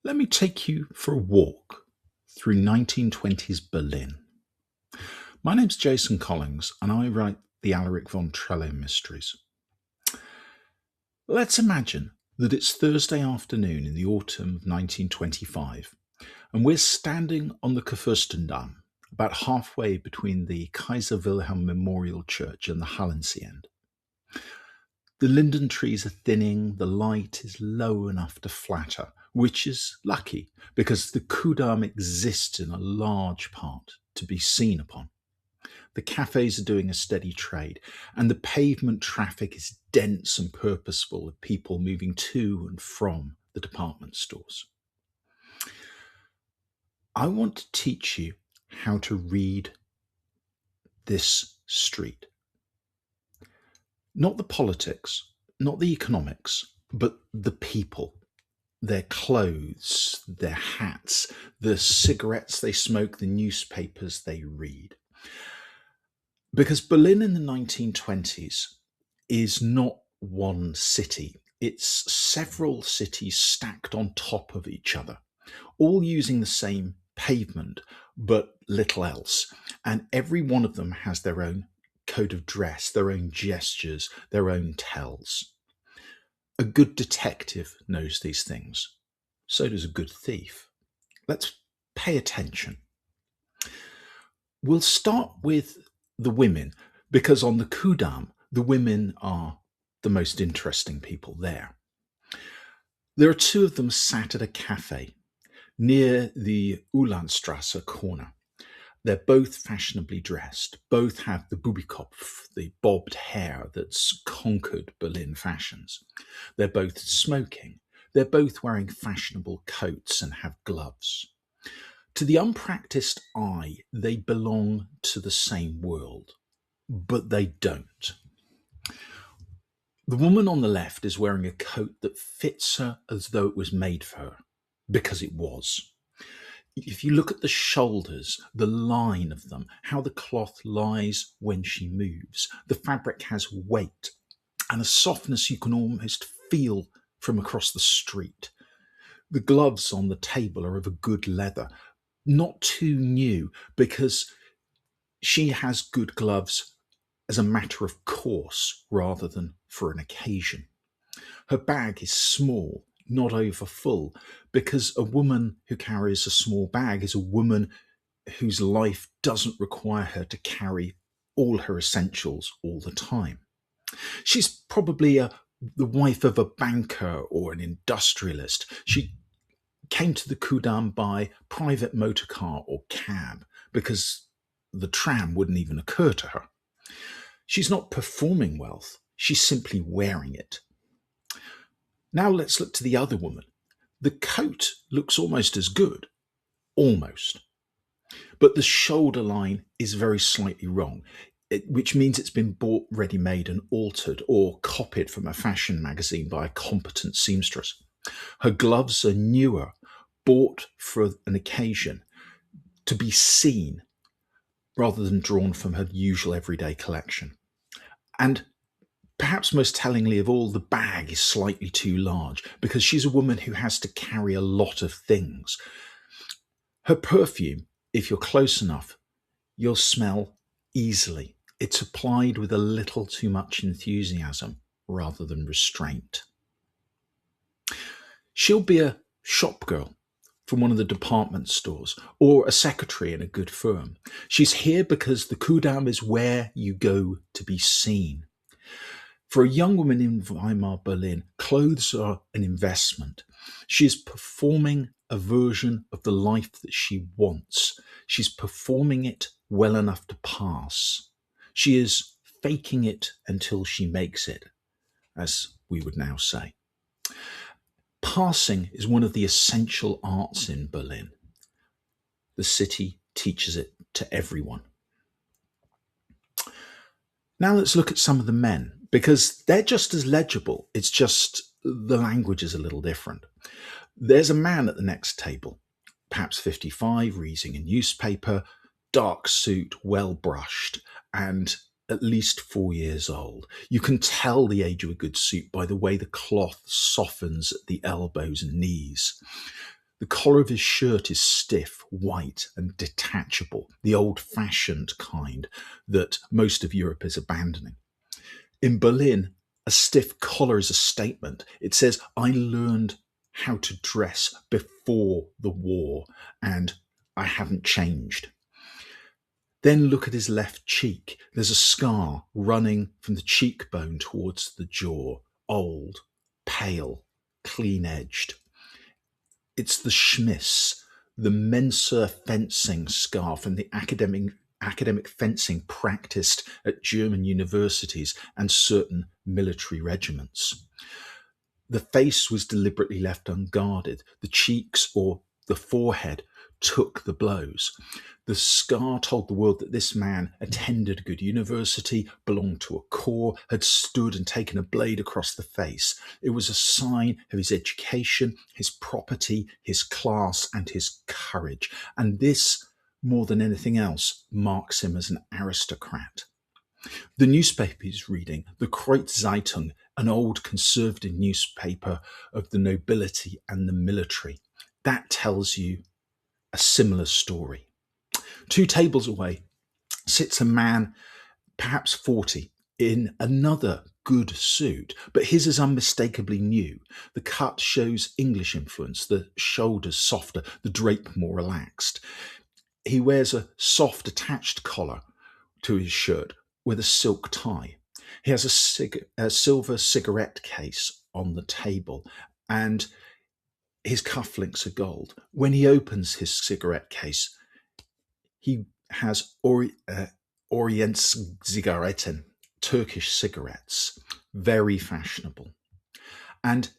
Let me take you for a walk through 1920s Berlin. My name's Jason Collings, and I write the Alaric von Trello mysteries. Let's imagine that it's Thursday afternoon in the autumn of 1925, and we're standing on the Kurfürstendamm, about halfway between the Kaiser Wilhelm Memorial Church and the Halensee end. The linden trees are thinning, the light is low enough to flatter, which is lucky because the Kudamm exists in a large part to be seen upon. The cafés are doing a steady trade, and the pavement traffic is dense and purposeful with people moving to and from the department stores. I want to teach you how to read this street. Not the politics, not the economics, but the people, their clothes, their hats, the cigarettes they smoke, the newspapers they read. Because Berlin in the 1920s is not one city. It's several cities stacked on top of each other, all using the same pavement, but little else. And every one of them has their own code of dress, their own gestures, their own tells. A good detective knows these things. So does a good thief. Let's pay attention. We'll start with the women, because on the Kudamm, the women are the most interesting people there. There are two of them sat at a cafe near the Ulandstrasse corner. They're both fashionably dressed. Both have the Bubikopf, the bobbed hair that's conquered Berlin fashions. They're both smoking. They're both wearing fashionable coats and have gloves. To the unpracticed eye, they belong to the same world, but they don't. The woman on the left is wearing a coat that fits her as though it was made for her, because it was. If you look at the shoulders, the line of them, how the cloth lies when she moves, the fabric has weight and a softness you can almost feel from across the street. The gloves on the table are of a good leather, not too new, because she has good gloves as a matter of course rather than for an occasion. Her bag is small, not over full, because a woman who carries a small bag is a woman whose life doesn't require her to carry all her essentials all the time. She's probably the wife of a banker or an industrialist. She came to the Kudamm by private motor car or cab because the tram wouldn't even occur to her. She's not performing wealth, she's simply wearing it. Now let's look to the other woman. The coat looks almost as good, almost. But the shoulder line is very slightly wrong, which means it's been bought ready-made and altered or copied from a fashion magazine by a competent seamstress. Her gloves are newer, bought for an occasion, to be seen rather than drawn from her usual everyday collection. And perhaps most tellingly of all, the bag is slightly too large because she's a woman who has to carry a lot of things. Her perfume, if you're close enough, you'll smell easily. It's applied with a little too much enthusiasm rather than restraint. She'll be a shop girl from one of the department stores or a secretary in a good firm. She's here because the Kudamm is where you go to be seen. For a young woman in Weimar Berlin, clothes are an investment. She is performing a version of the life that she wants. She's performing it well enough to pass. She is faking it until she makes it, as we would now say. Passing is one of the essential arts in Berlin. The city teaches it to everyone. Now let's look at some of the men, because they're just as legible. It's just the language is a little different. There's a man at the next table, perhaps 55, reading a newspaper, dark suit, well brushed, and at least 4 years old. You can tell the age of a good suit by the way the cloth softens at the elbows and knees. The collar of his shirt is stiff, white, and detachable, the old-fashioned kind that most of Europe is abandoning. In Berlin, a stiff collar is a statement. It says, I learned how to dress before the war and I haven't changed. Then look at his left cheek. There's a scar running from the cheekbone towards the jaw, old, pale, clean-edged. It's the Schmiss, the Mensa fencing scar from the academic fencing practiced at German universities and certain military regiments. The face was deliberately left unguarded. The cheeks or the forehead took the blows. The scar told the world that this man attended a good university, belonged to a corps, had stood and taken a blade across the face. It was a sign of his education, his property, his class, and his courage. And this, more than anything else, marks him as an aristocrat. The newspaper he's reading, the Kreuzzeitung, an old conservative newspaper of the nobility and the military, that tells you a similar story. 2 tables away sits a man, perhaps 40, in another good suit, but his is unmistakably new. The cut shows English influence, the shoulders softer, the drape more relaxed. He wears a soft attached collar to his shirt with a silk tie. He has a silver cigarette case on the table, and his cufflinks are gold. When he opens his cigarette case, he has Orientzigaretten, Turkish cigarettes, very fashionable. And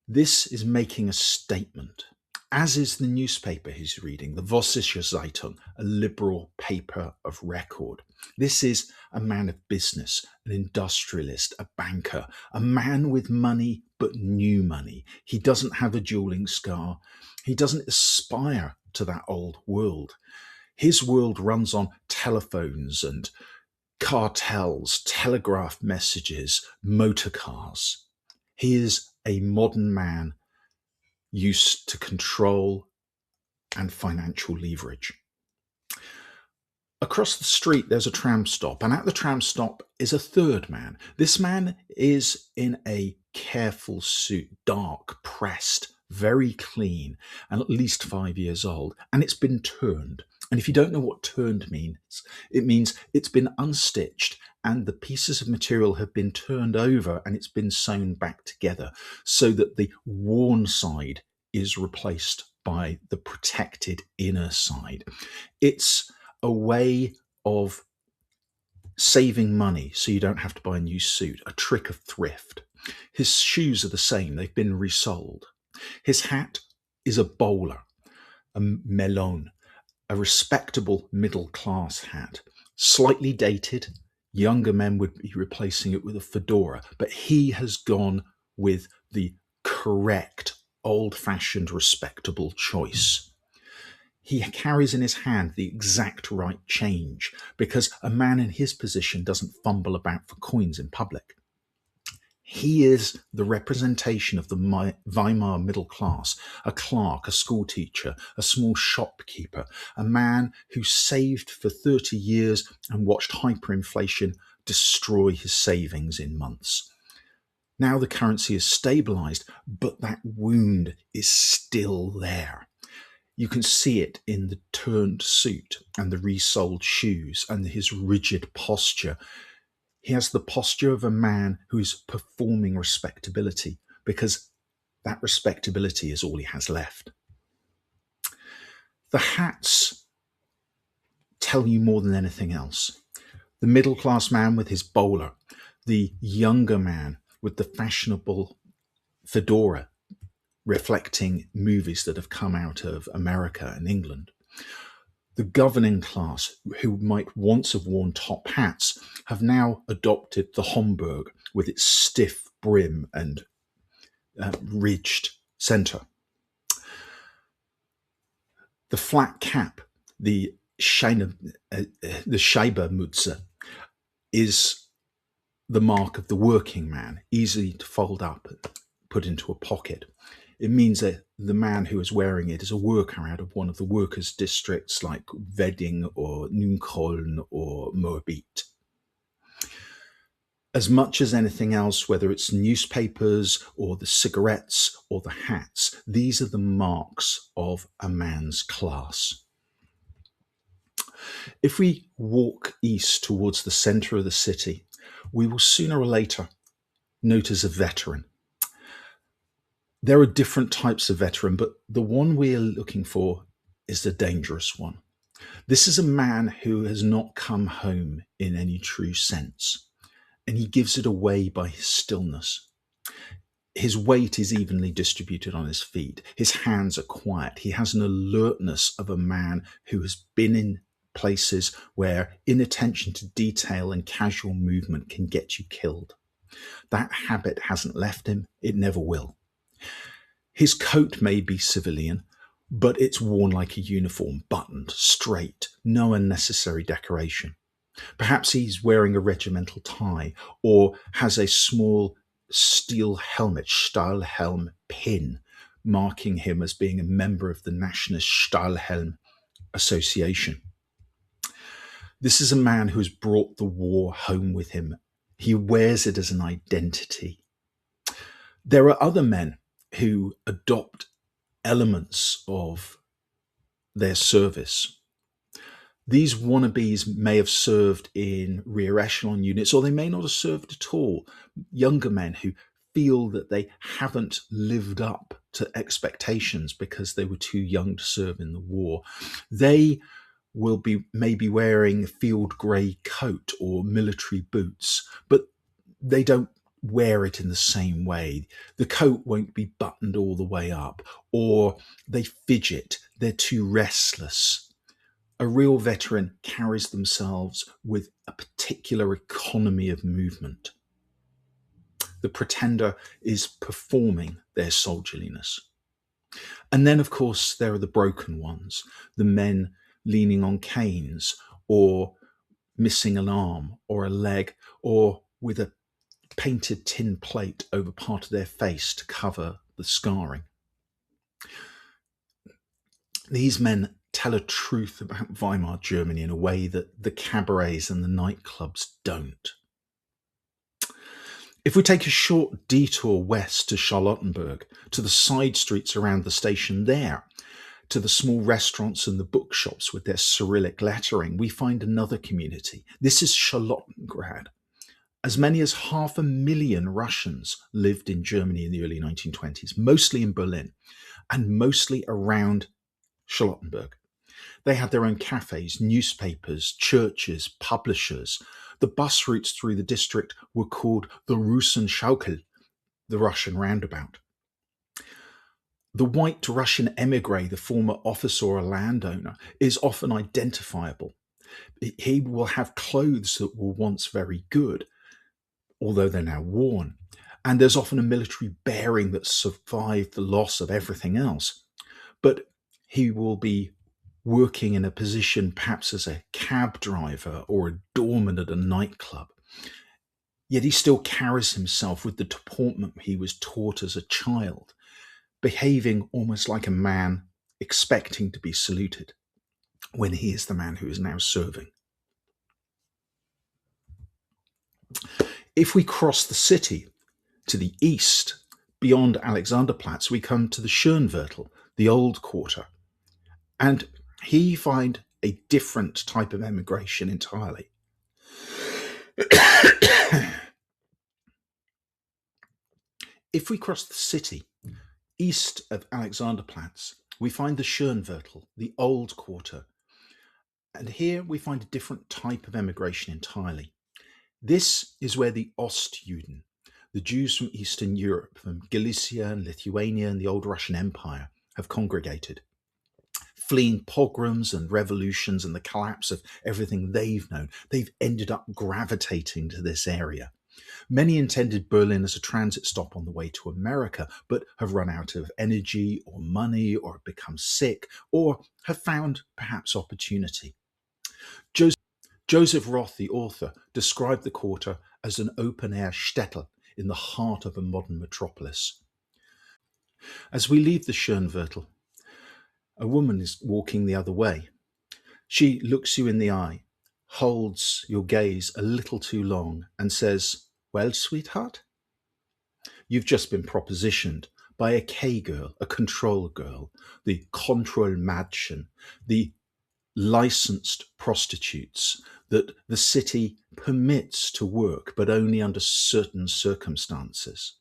this is making a statement, as is the newspaper he's reading, the Vossische Zeitung, a liberal paper of record. This is a man of business, an industrialist, a banker, a man with money, but new money. He doesn't have a dueling scar. He doesn't aspire to that old world. His world runs on telephones and cartels, telegraph messages, motor cars. He is a modern man used to control and financial leverage. Across the street, there's a tram stop, and at the tram stop is a third man. This man is in a careful suit, dark, pressed, very clean, and at least 5 years old, and it's been turned. And if you don't know what turned means, it means it's been unstitched and the pieces of material have been turned over and it's been sewn back together so that the worn side is replaced by the protected inner side. It's a way of saving money so you don't have to buy a new suit, a trick of thrift. His shoes are the same, they've been resoled. His hat is a bowler, a melon, a respectable middle-class hat, slightly dated. Younger men would be replacing it with a fedora, but he has gone with the correct, old-fashioned, respectable choice. He carries in his hand the exact right change, because a man in his position doesn't fumble about for coins in public. He is the representation of the Weimar middle class, a clerk, a school teacher, a small shopkeeper, a man who saved for 30 years and watched hyperinflation destroy his savings in months. Now the currency is stabilized, but that wound is still there. You can see it in the turned suit and the resoled shoes and his rigid posture. He has the posture of a man who is performing respectability, because that respectability is all he has left. The hats tell you more than anything else. The middle-class man with his bowler, the younger man with the fashionable fedora, reflecting movies that have come out of America and England. The governing class, who might once have worn top hats, have now adopted the Homburg with its stiff brim and ridged centre. The flat cap, the Scheibermütze, is the mark of the working man, easy to fold up, put into a pocket. It means that the man who is wearing it is a worker out of one of the workers' districts like Wedding or Neukölln or Moabit. As much as anything else, whether it's newspapers or the cigarettes or the hats, these are the marks of a man's class. If we walk east towards the center of the city, we will sooner or later notice a veteran. There are different types of veteran, but the one we are looking for is the dangerous one. This is a man who has not come home in any true sense, and he gives it away by his stillness. His weight is evenly distributed on his feet. His hands are quiet. He has an alertness of a man who has been in places where inattention to detail and casual movement can get you killed. That habit hasn't left him. It never will. His coat may be civilian, but it's worn like a uniform, buttoned, straight, no unnecessary decoration. Perhaps he's wearing a regimental tie or has a small steel helmet, Stahlhelm pin, marking him as being a member of the Nationalist Stahlhelm Association. This is a man who has brought the war home with him. He wears it as an identity. There are other men who adopt elements of their service. These wannabes may have served in rear echelon units, or they may not have served at all. Younger men who feel that they haven't lived up to expectations because they were too young to serve in the war. They will be maybe wearing a field grey coat or military boots, but they don't wear it in the same way. The coat won't be buttoned all the way up, or they fidget, they're too restless. A real veteran carries themselves with a particular economy of movement. The pretender is performing their soldierliness. And then, of course, there are the broken ones, the men leaning on canes or missing an arm or a leg or with a painted tin plate over part of their face to cover the scarring. These men tell a truth about Weimar Germany in a way that the cabarets and the nightclubs don't. If we take a short detour west to Charlottenburg, to the side streets around the station there, to the small restaurants and the bookshops with their Cyrillic lettering, we find another community. This is Charlottengrad. As many as 500,000 Russians lived in Germany in the early 1920s, mostly in Berlin and mostly around Charlottenburg. They had their own cafes, newspapers, churches, publishers. The bus routes through the district were called the Russenschaukel, the Russian roundabout. The white Russian emigre, the former officer or landowner, is often identifiable. He will have clothes that were once very good, although they're now worn. And there's often a military bearing that survived the loss of everything else. But he will be working in a position perhaps as a cab driver or a doorman at a nightclub. Yet he still carries himself with the deportment he was taught as a child, behaving almost like a man expecting to be saluted when he is the man who is now serving. If we cross the city to the east, beyond Alexanderplatz, we come to the Schönviertel, the old quarter. And here you find a different type of emigration entirely. If we cross the city east of Alexanderplatz, we find the Schönviertel, the old quarter. And here we find a different type of emigration entirely. This is where the Ostjuden, the Jews from Eastern Europe, from Galicia and Lithuania and the old Russian Empire, have congregated. Fleeing pogroms and revolutions and the collapse of everything they've known, they've ended up gravitating to this area. Many intended Berlin as a transit stop on the way to America, but have run out of energy or money or have become sick or have found perhaps opportunity. Joseph Roth, the author, described the quarter as an open-air shtetl in the heart of a modern metropolis. As we leave the Schönviertel, a woman is walking the other way. She looks you in the eye, holds your gaze a little too long, and says, "Well, sweetheart?" You've just been propositioned by a K-girl, a control girl, the Kontrollmädchen, the licensed prostitutes that the city permits to work, but only under certain circumstances.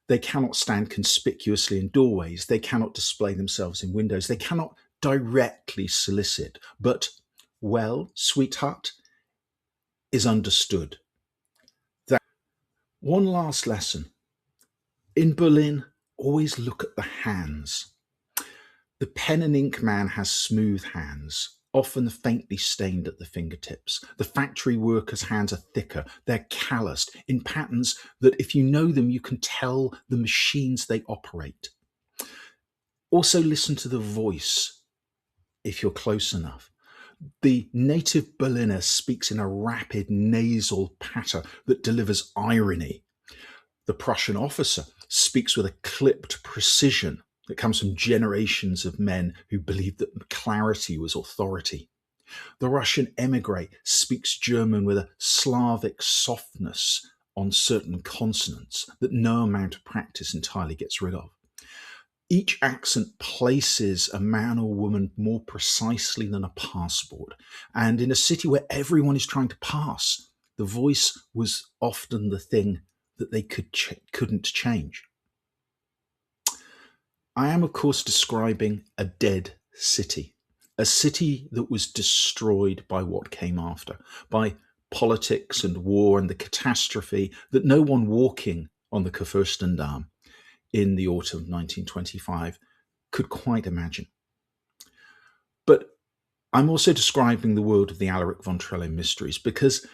They cannot stand conspicuously in doorways. They cannot display themselves in windows. They cannot directly solicit. But, well, sweetheart, is understood. That one last lesson. In Berlin, always look at the hands. The pen and ink man has smooth hands, often faintly stained at the fingertips. The factory worker's hands are thicker. They're calloused in patterns that, if you know them, you can tell the machines they operate. Also listen to the voice if you're close enough. The native Berliner speaks in a rapid nasal patter that delivers irony. The Prussian officer speaks with a clipped precision that comes from generations of men who believed that clarity was authority. The Russian émigré speaks German with a Slavic softness on certain consonants that no amount of practice entirely gets rid of. Each accent places a man or woman more precisely than a passport. And in a city where everyone is trying to pass, the voice was often the thing that they couldn't change. I am, of course, describing a dead city, a city that was destroyed by what came after, by politics and war and the catastrophe that no one walking on the Kurfürstendamm in the autumn of 1925 could quite imagine. But I'm also describing the world of the Alaric von Trello mysteries because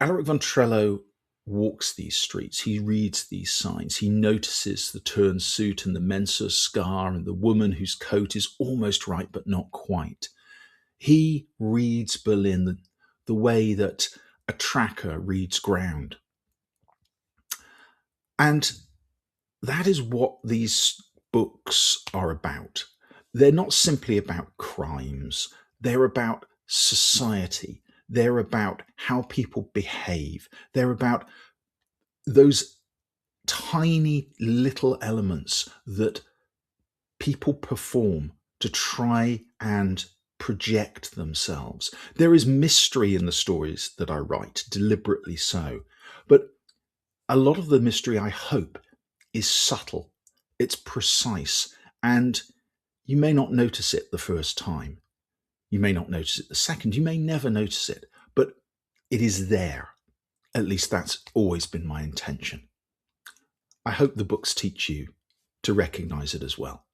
Alaric von Trello walks these streets, he reads these signs, he notices the turned suit and the Mensa scar and the woman whose coat is almost right but not quite. He reads Berlin the way that a tracker reads ground. And that is what these books are about. They're not simply about crimes. They're about society. They're about how people behave. They're about those tiny little elements that people perform to try and project themselves. There is mystery in the stories that I write, deliberately so. But a lot of the mystery, I hope, is subtle, it's precise, and you may not notice it the first time. You may not notice it the second. You may never notice it, but it is there. At least that's always been my intention. I hope the books teach you to recognize it as well.